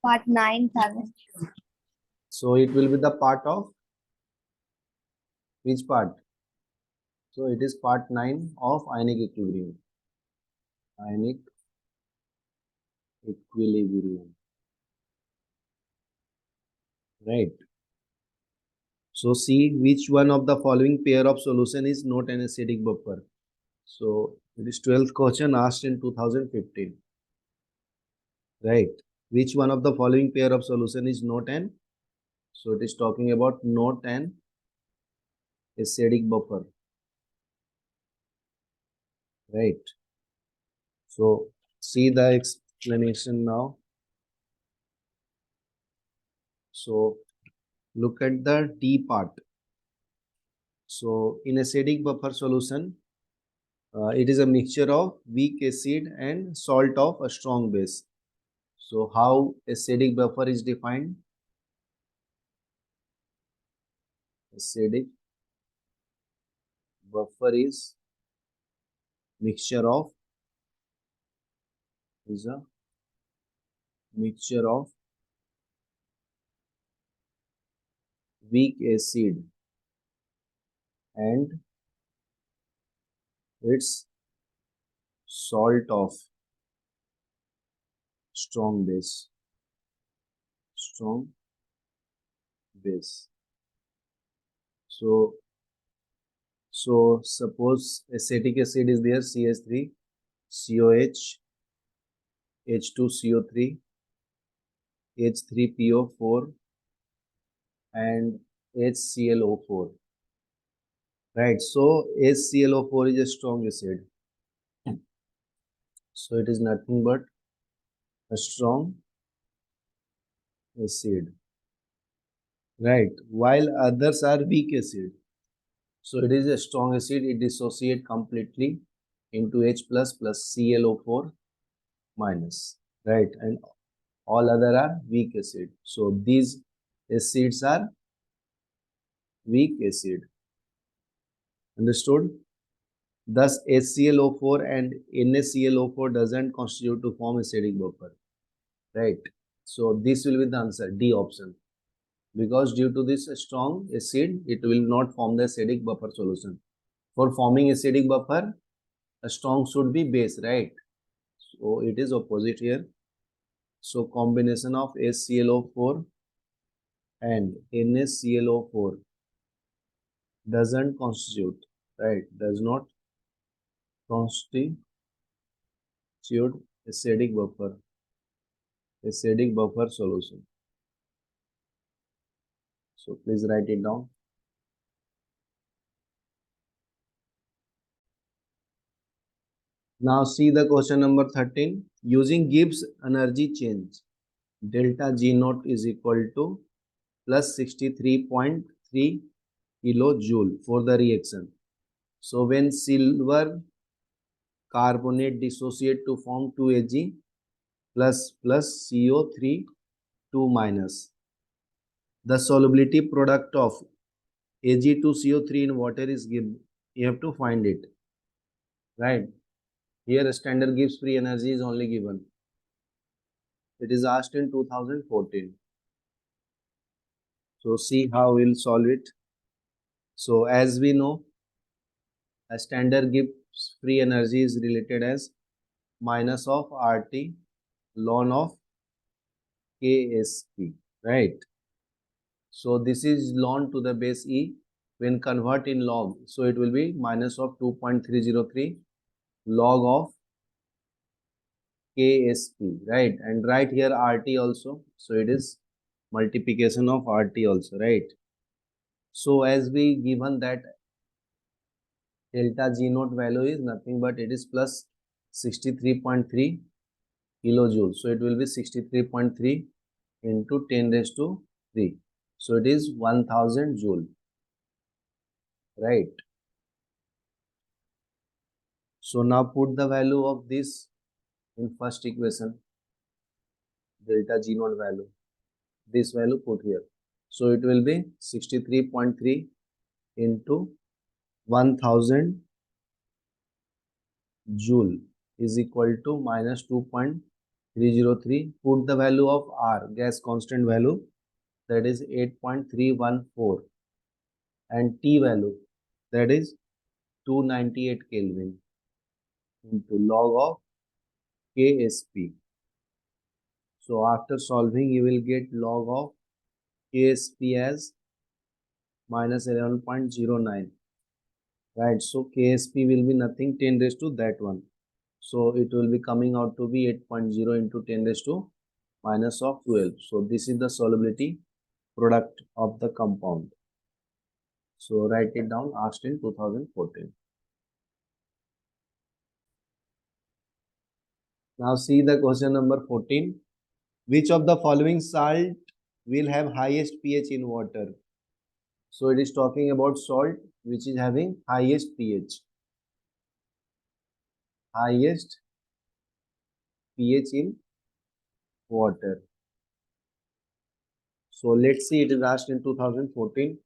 Part 9 था. So it will be the part of which part? So it is part 9 of ionic equilibrium. Ionic equilibrium. Right. So see which one of the following pair of solution is not an acidic buffer. So it is 12th question asked in 2015. Right. Which one of the following pair of solution is not an? So it is talking about not an acidic buffer. Right. So see the explanation now. So look at the T part. So in acidic buffer solution, it is a mixture of weak acid and salt of a strong base. So how acidic buffer is defined? Acidic buffer is a mixture of weak acid and its salt of strong base. So suppose acetic acid is there, CH3, COH, H2CO3, H3PO4 and HClO4. Right, so HClO4 is a strong acid. So it is nothing but a strong acid. Right, while others are weak acid. So it is a strong acid, it dissociates completely into H plus ClO4 minus. Right, and all other are weak acid. So these acids are weak acid. Understood? Thus HClO4 and NaClO4 doesn't constitute to form acidic buffer. Right. So this will be the answer, D option. Because due to this strong acid, it will not form the acidic buffer solution. For forming acidic buffer, a strong should be base, right? So it is opposite here. So combination of HClO4 and NaClO4 doesn't constitute, right? Does not constitute acidic buffer solution. So please write it down. Now see the question number 13. Using Gibbs energy change, delta G naught is equal to plus 63.3 kilojoule for the reaction. So when silver carbonate dissociate to form 2Ag plus CO3 2 minus. The solubility product of Ag2CO3 in water is given. You have to find it. Right. Here standard Gibbs free energy is only given. It is asked in 2014. So see how we'll solve it. So as we know, a standard Gibbs free energy is related as minus of RT ln of Ksp, right? So this is ln to the base E. When convert in log, so it will be minus of 2.303 log of Ksp, right? And right here RT also. So it is multiplication of RT also, right? So as we given that delta G naught value is nothing but it is plus 63.3 kilojoule. So it will be 63.3 into 10 raised to 3. So it is 1000 joule, right? So now put the value of this in first equation, delta G naught value. This value put here. So it will be 63.3 into 1000 joule is equal to minus 2.3 303. Put the value of R, gas constant value, that is 8.314, and T value, that is 298 Kelvin, into log of Ksp. So after solving, you will get log of Ksp as minus 11.09. Right, so Ksp will be nothing, 10 raised to that one. So it will be coming out to be 8.0 into 10 raised to minus of 12. So this is the solubility product of the compound. So write it down, asked in 2014. Now see the question number 14. Which of the following salt will have highest pH in water? So it is talking about salt which is having highest pH. Highest pH in water. So let's see, it is asked in 2014.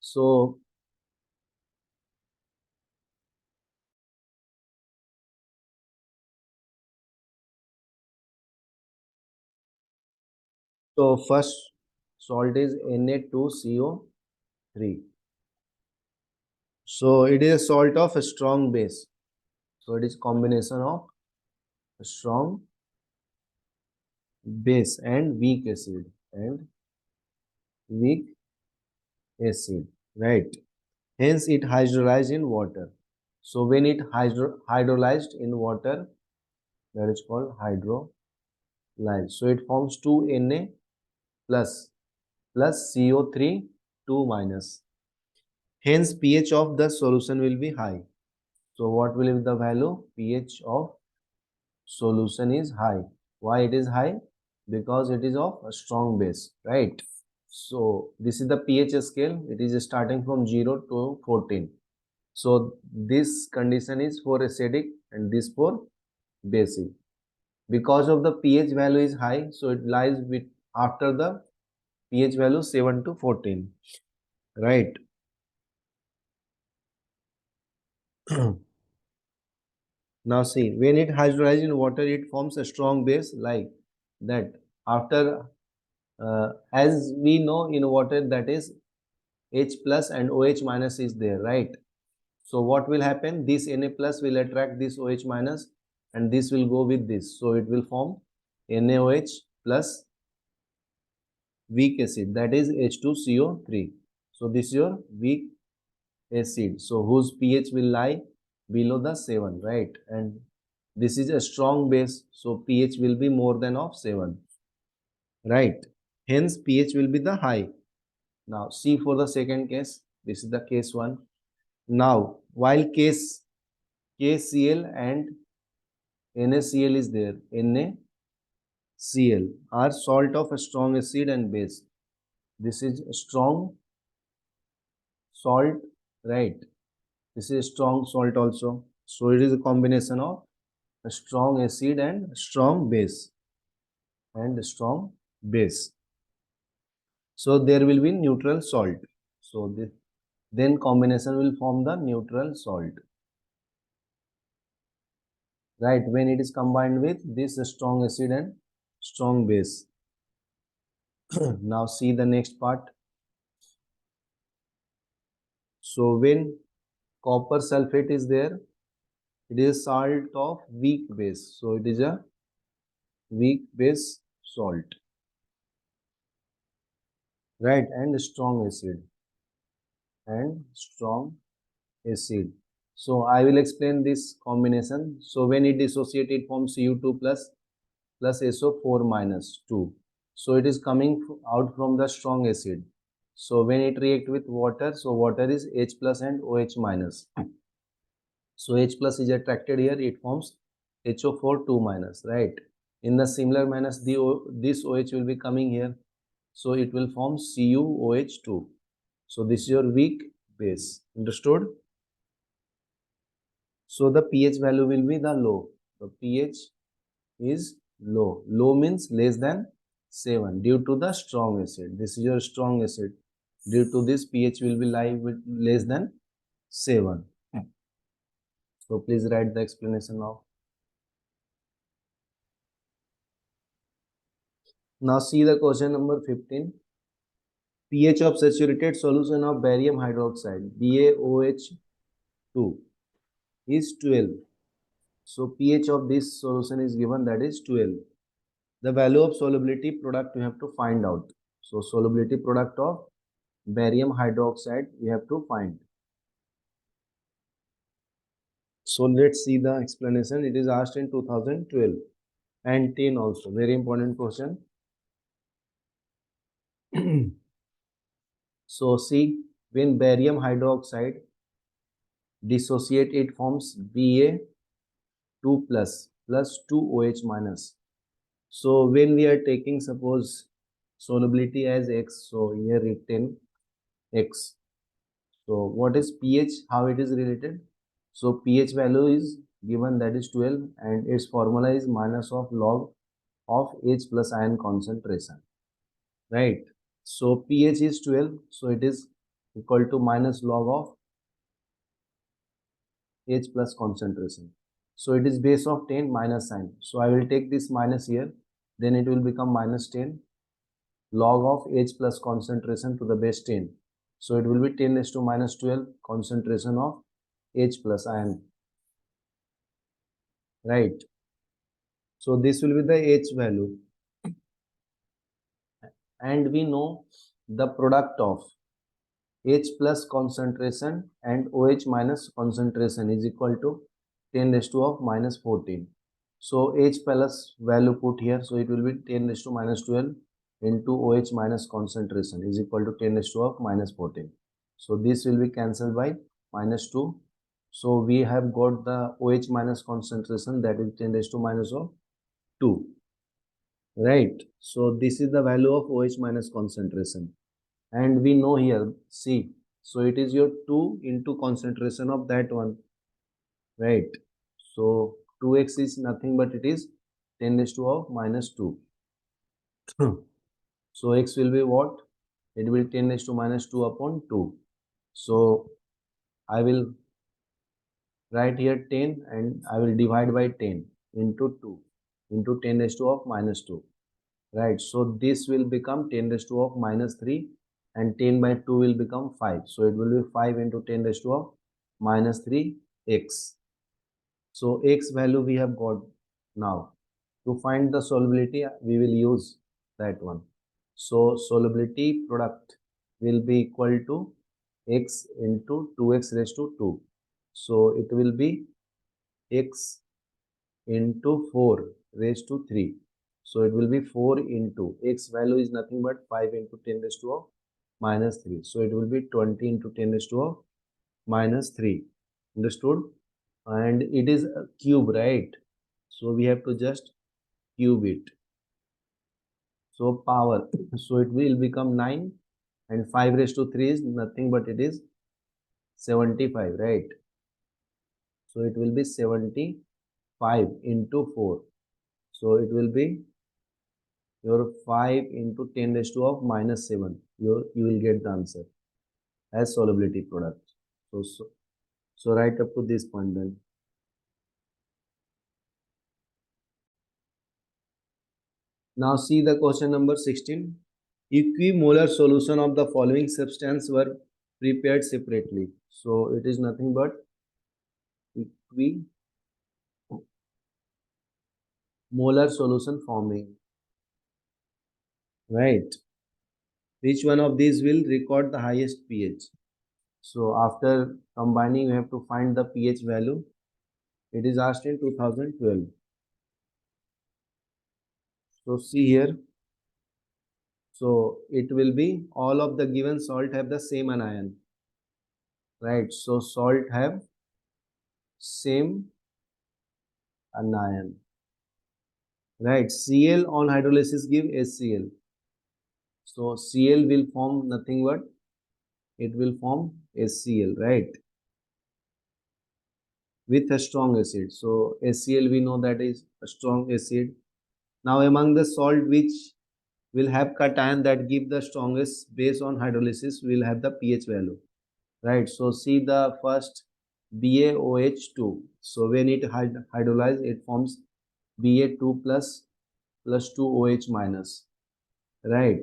So first salt is Na2CO3. So it is a salt of a strong base. So it is combination of a strong base and weak acid right? Hence it hydrolyzed in water. So when it hydrolyzed in water, that is called hydrolyze. So it forms 2Na plus CO3 2 minus. Hence pH of the solution will be high. So what will be the value? pH of solution is high. Why it is high? Because it is of a strong base, right? So this is the pH scale. It is starting from 0 to 14. So this condition is for acidic and this for basic. Because of the pH value is high, so it lies with after the pH value 7 to 14, right? Now see, when it hydrolyzes in water, it forms a strong base like that. After, as we know in water, that is H plus and OH minus is there, right? So what will happen? This Na plus will attract this OH minus and this will go with this. So it will form NaOH plus weak acid, that is H2CO3. So this is your weak acid. So whose pH will lie below the 7, right? And this is a strong base. So pH will be more than of 7, right? Hence pH will be the high. Now see for the second case. This is the case 1. Now while case KCl and NaCl is there, NaCl are salt of a strong acid and base. This is a strong salt, right? This is strong salt also. So it is a combination of a strong acid and strong base. So there will be neutral salt. So then combination will form the neutral salt. Right, when it is combined with this strong acid and strong base. Now see the next part. So when copper sulfate is there, it is salt of weak base. So it is a weak base salt, right? And strong acid. So I will explain this combination. So when it dissociates, it forms Cu2 plus SO4 minus 2. So it is coming out from the strong acid. So when it react with water, so water is H plus and OH minus. So H plus is attracted here, it forms HO4 2 minus, right? In the similar manner, this OH will be coming here. So it will form CuOH2. So this is your weak base. Understood? So the pH value will be the low. The pH is low. Low means less than 7 due to the strong acid. This is your strong acid. Due to this, pH will be with less than 7. So please write the explanation now. Now see the question number 15. pH of saturated solution of barium hydroxide BaOH2 is 12. So pH of this solution is given, that is 12. The value of solubility product we have to find out. So solubility product of barium hydroxide we have to find. So let's see the explanation. It is asked in 2012 and 10 also. Very important question. So see, when barium hydroxide dissociate, it forms Ba2 plus 2OH minus. So when we are taking suppose solubility as X, so here written X. So what is pH? How it is related? So pH value is given, that is 12, and its formula is minus of log of H plus ion concentration, right? So pH is 12, so it is equal to minus log of H plus concentration. So it is base of 10 minus sign. So I will take this minus here, then it will become minus 10 log of H plus concentration to the base 10. So it will be 10 raised to minus 12 concentration of H plus ion, right? So this will be the H value, and we know the product of H plus concentration and OH minus concentration is equal to 10 raised to of minus 14. So H plus value put here, so it will be 10 raised to minus 12 into OH minus concentration is equal to 10 raised to of minus 14. So this will be cancelled by minus 2. So we have got the OH minus concentration, that is 10 raised to minus of 2, right? So this is the value of OH minus concentration, and we know here, see, so it is your 2 into concentration of that one, right? So 2x is nothing but it is 10 raised to of minus 2. So x will be what? It will 10 raised to minus 2 upon 2. So I will write here 10 and I will divide by 10 into 2 into 10 raised to of minus 2, right? So this will become 10 raised to of minus 3, and 10 by 2 will become 5. So it will be 5 into 10 raised to of minus 3x. So x value we have got. Now to find the solubility we will use that one. So solubility product will be equal to x into 2x raised to 2. So it will be x into 4 raised to 3. So it will be 4 into x value is nothing but 5 into 10 raised to of minus 3. So it will be 20 into 10 raised to of minus 3. Understood? And it is a cube, right? So we have to just cube it. So power, so it will become 9, and 5 raised to 3 is nothing but it is 75, right? So it will be 75 into 4. So it will be your 5 into 10 raised to of minus 7. You will get the answer as solubility product. So right up to this point then. Now see the question number 16. Equimolar solution of the following substance were prepared separately. So it is nothing but equimolar solution forming, right? Which one of these will record the highest pH? So after combining, you have to find the pH value. It is asked in 2012. So see here. So it will be all of the given salt have the same anion, right? So salt have same anion, right? Cl on hydrolysis give HCl. So Cl will form nothing but it will form HCl, right? With a strong acid. So HCl we know that is a strong acid. Now among the salt which will have cation that give the strongest base on hydrolysis will have the pH value, right? So see the first BaOH2. So when it hydrolyze, it forms Ba2 plus 2OH minus. right?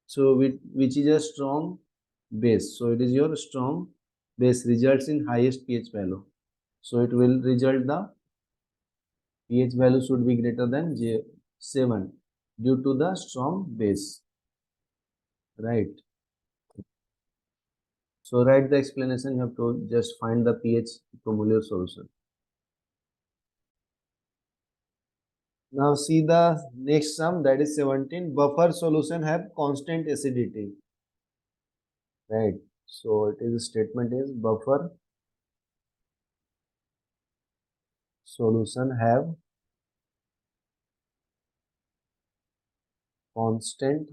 So which is a strong base. So it is your strong base results in highest pH value. So it will result the pH value should be greater than 7 due to the strong base, right? So write the explanation. You have to just find the pH equimolar solution. Now see the next sum, that is 17. Buffer solution have constant acidity, right? So it is statement is buffer solution have constant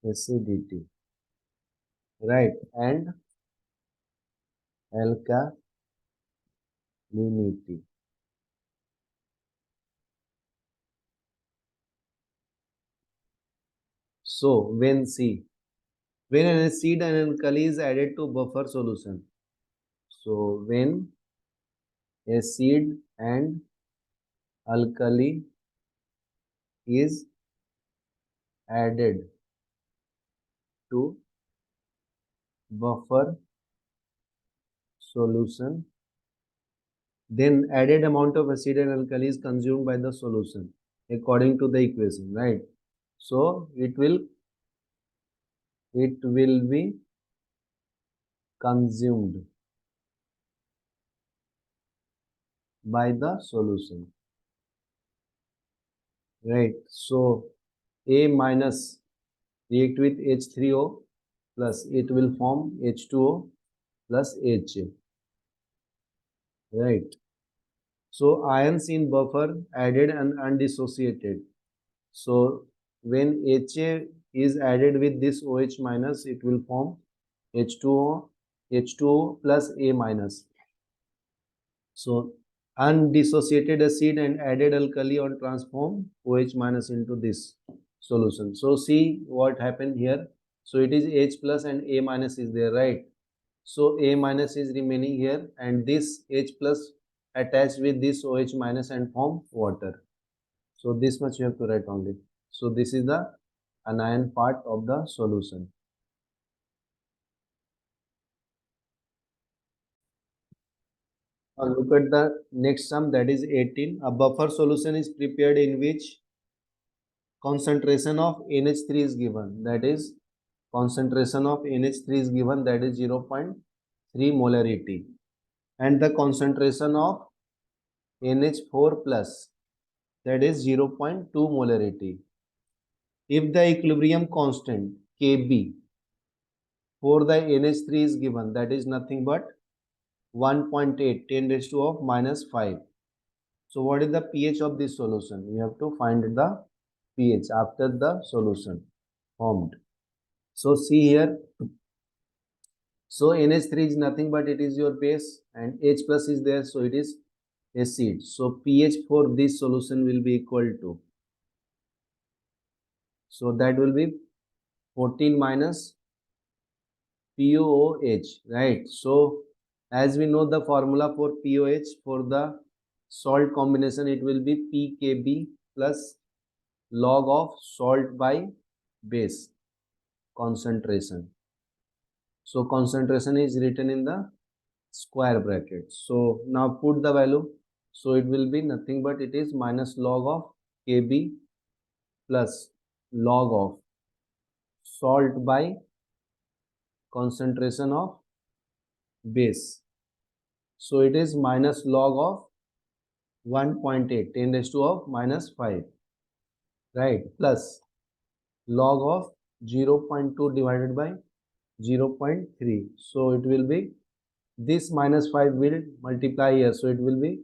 acidity, right, and alkalinity. So when an acid and alkali is added to buffer solution, so when acid and alkali is added to buffer solution, then added amount of acid and alkali is consumed by the solution according to the equation, right? So it will be consumed by the solution, right? So A minus react with H3O plus it will form H2O plus HA, right? So ions in buffer added and undissociated. So when HA is added with this OH minus, it will form H2O plus A minus. So undissociated acid and added alkali on transform OH minus into this solution. So see what happened here. So it is H plus and A minus is there, right? So A minus is remaining here and this H plus attached with this OH minus and form water. So this much you have to write only. So this is the anion part of the solution. Now look at the next sum, that is 18. A buffer solution is prepared in which concentration of NH3 is given. That is concentration of NH3 is given, that is 0.3 molarity. And the concentration of NH4 plus, that is 0.2 molarity. If the equilibrium constant Kb for the NH3 is given, that is nothing but 1.8 10 raised to of minus 5. So what is the pH of this solution? We have to find the pH after the solution formed. So see here. So NH3 is nothing but it is your base and H plus is there, so it is acid. So pH for this solution will be equal to, so that will be 14 minus POOH, right? So as we know the formula for POH for the salt combination, it will be pKb plus log of salt by base concentration. So concentration is written in the square bracket. So now put the value. So it will be nothing but it is minus log of Kb plus log of salt by concentration of base. So it is minus log of 1.8 10 raised to of minus 5, right, plus log of 0.2 divided by 0.3. So it will be this minus 5 will multiply here, so it will be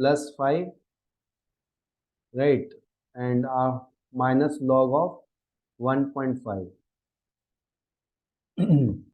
plus 5, right, and minus log of 1.5